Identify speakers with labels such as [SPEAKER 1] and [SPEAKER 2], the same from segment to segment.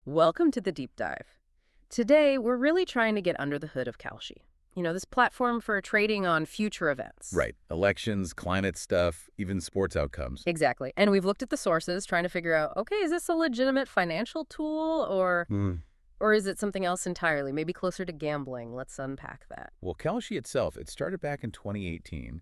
[SPEAKER 1] Welcome to the deep dive. Today, we're really trying to get under the hood of Kalshi. This platform for trading on future events.
[SPEAKER 2] Right. Elections, climate stuff, even sports outcomes.
[SPEAKER 1] Exactly. And we've looked at the sources trying to figure out, okay, is this a legitimate financial tool or is it something else entirely, maybe closer to gambling? Let's unpack that.
[SPEAKER 2] Well, Kalshi itself, it started back in 2018,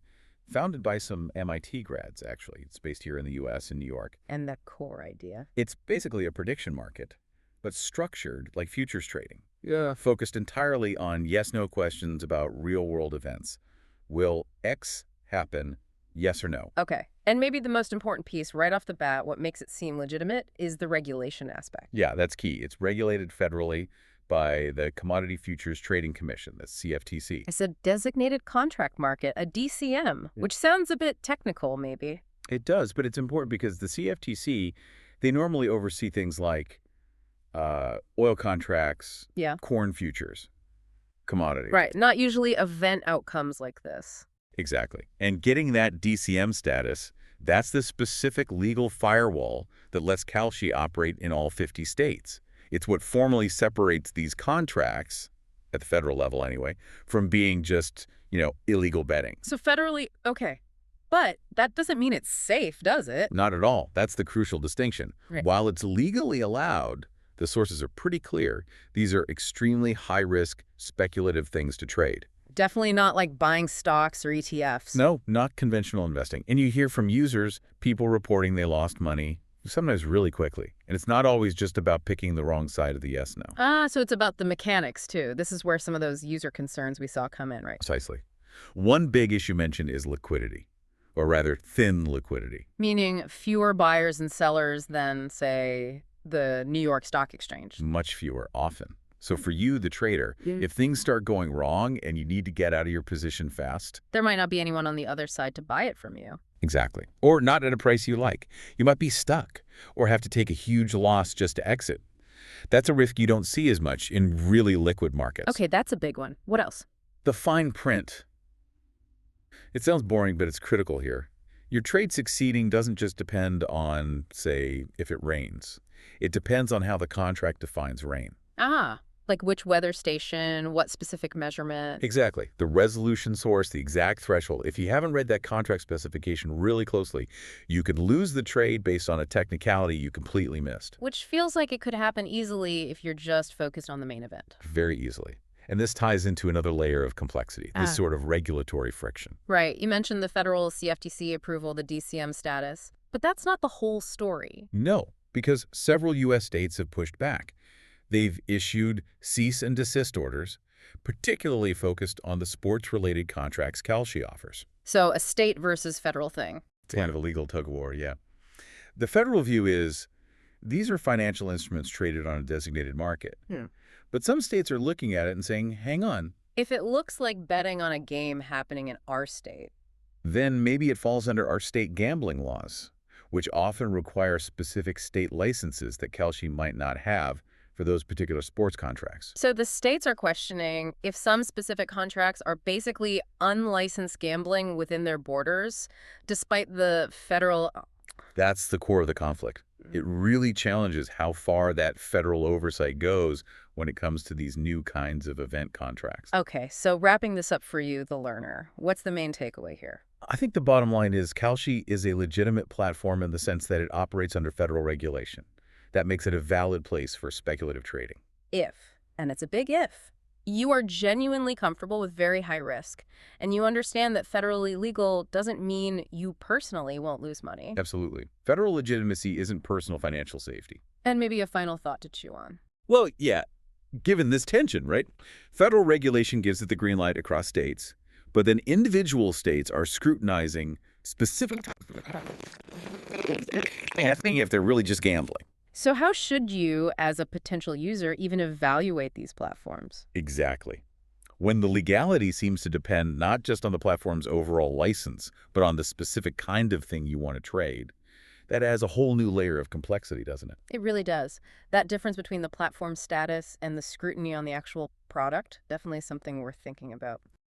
[SPEAKER 2] founded by some MIT grads, actually. It's based here in the U.S. in New York.
[SPEAKER 1] And the core idea.
[SPEAKER 2] It's basically a prediction market, but structured like futures trading. Yeah. Focused entirely on yes-no questions about real-world events. Will X happen, yes or no?
[SPEAKER 1] Okay. And maybe the most important piece right off the bat, what makes it seem legitimate, is the regulation aspect.
[SPEAKER 2] Yeah, that's key. It's regulated federally by the Commodity Futures Trading Commission, the CFTC.
[SPEAKER 1] It's a designated contract market, a DCM, which sounds a bit technical, maybe.
[SPEAKER 2] It does, but it's important because the CFTC, they normally oversee things like oil contracts, corn futures, commodities.
[SPEAKER 1] Right, not usually event outcomes like this.
[SPEAKER 2] Exactly. And getting that DCM status, that's the specific legal firewall that lets Kalshi operate in all 50 states. It's what formally separates these contracts, at the federal level anyway, from being just, illegal betting.
[SPEAKER 1] So federally, okay. But that doesn't mean it's safe, does it?
[SPEAKER 2] Not at all. That's the crucial distinction.
[SPEAKER 1] Right.
[SPEAKER 2] While it's legally allowed, the sources are pretty clear. These are extremely high-risk, speculative things to trade.
[SPEAKER 1] Definitely not like buying stocks or ETFs.
[SPEAKER 2] No, not conventional investing. And you hear from users, people reporting they lost money, sometimes really quickly. And it's not always just about picking the wrong side of the yes-no.
[SPEAKER 1] So it's about the mechanics, too. This is where some of those user concerns we saw come in, right?
[SPEAKER 2] Precisely. One big issue mentioned is liquidity, or rather thin liquidity.
[SPEAKER 1] Meaning fewer buyers and sellers than, say, the New York Stock Exchange.
[SPEAKER 2] Much fewer, often. So for you, the trader, if things start going wrong and you need to get out of your position fast...
[SPEAKER 1] There might not be anyone on the other side to buy it from you.
[SPEAKER 2] Exactly. Or not at a price you like. You might be stuck or have to take a huge loss just to exit. That's a risk you don't see as much in really liquid markets.
[SPEAKER 1] Okay, that's a big one. What else?
[SPEAKER 2] The fine print. It sounds boring, but it's critical here. Your trade succeeding doesn't just depend on, say, if it rains. It depends on how the contract defines rain.
[SPEAKER 1] Like which weather station, what specific measurement.
[SPEAKER 2] Exactly. The resolution source, the exact threshold. If you haven't read that contract specification really closely, you could lose the trade based on a technicality you completely missed.
[SPEAKER 1] Which feels like it could happen easily if you're just focused on the main event.
[SPEAKER 2] Very easily. And this ties into another layer of complexity, this sort of regulatory friction.
[SPEAKER 1] Right. You mentioned the federal CFTC approval, the DCM status. But that's not the whole story.
[SPEAKER 2] No, because several U.S. states have pushed back. They've issued cease and desist orders, particularly focused on the sports-related contracts Kalshi offers.
[SPEAKER 1] So a state versus federal thing.
[SPEAKER 2] It's kind of a legal tug-of-war, yeah. The federal view is these are financial instruments traded on a designated market. But some states are looking at it and saying, hang on.
[SPEAKER 1] If it looks like betting on a game happening in our state,
[SPEAKER 2] then maybe it falls under our state gambling laws, which often require specific state licenses that Kalshi might not have for those particular sports contracts.
[SPEAKER 1] So the states are questioning if some specific contracts are basically unlicensed gambling within their borders, despite the federal...
[SPEAKER 2] That's the core of the conflict. It really challenges how far that federal oversight goes when it comes to these new kinds of event contracts.
[SPEAKER 1] Okay, so wrapping this up for you, the learner, what's the main takeaway here?
[SPEAKER 2] I think the bottom line is Kalshi is a legitimate platform in the sense that it operates under federal regulation. That makes it a valid place for speculative trading.
[SPEAKER 1] If, and it's a big if, you are genuinely comfortable with very high risk, and you understand that federally legal doesn't mean you personally won't lose money.
[SPEAKER 2] Absolutely. Federal legitimacy isn't personal financial safety.
[SPEAKER 1] And maybe a final thought to chew on.
[SPEAKER 2] Well, yeah, given this tension, right? Federal regulation gives it the green light across states, but then individual states are scrutinizing specific if they're really just gambling.
[SPEAKER 1] So how should you, as a potential user, even evaluate these platforms?
[SPEAKER 2] Exactly. When the legality seems to depend not just on the platform's overall license, but on the specific kind of thing you want to trade, that adds a whole new layer of complexity, doesn't it?
[SPEAKER 1] It really does. That difference between the platform status and the scrutiny on the actual product, definitely something worth thinking about.